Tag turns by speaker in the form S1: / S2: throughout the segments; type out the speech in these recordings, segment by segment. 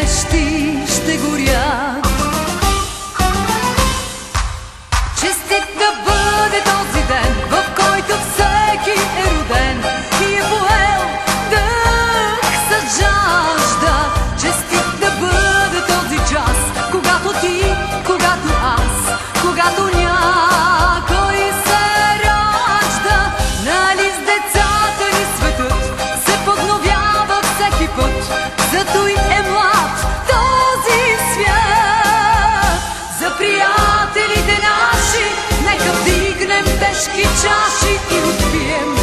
S1: свещи ще горят. Честит да бъде този ден, в който всеки е роден и е поел дъх с жажда. Честит да бъде този час, когато ти, когато аз, когато някой се ражда. Нали с децата ни светът се подновява всеки път, зато и е млад този свят. За приятелите наши нека вдигнем тежки чаши и отпием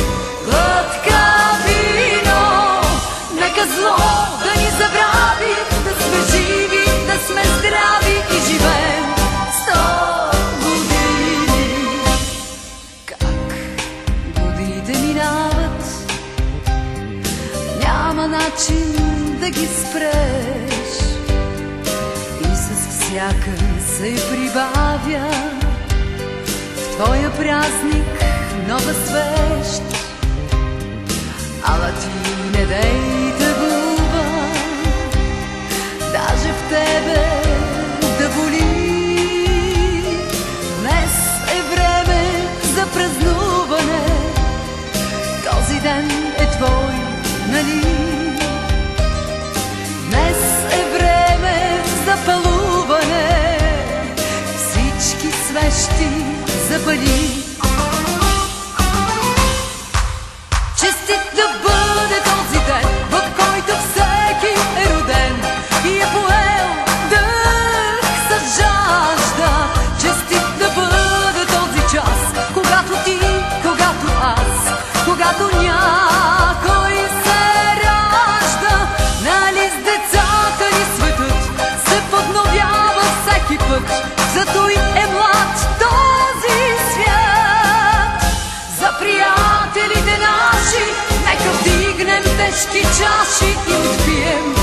S1: глътка вино. Нека зло да ни забрави, да сме живи, да сме здрави и живеем 100 години. Как годините минават, няма начин да ги спреш, и с всяка се прибавя в твоя празник нова свещ. Ала ти не дей тъгува, даже в тебе да боли. Днес е време за празнуване, този ден е твой, нали? Днес е време за палуване, всички свещи запали. Честит да бъде този ден, в който всеки е роден и е поел дъх с жажда. Честит да бъде този час, когато ти, когато аз, когато някой се ражда. Нали с децата ни светът се подновява всеки път, зато и е млад този свят. За приятелите наши нека вдигнем тежки чаши и отпием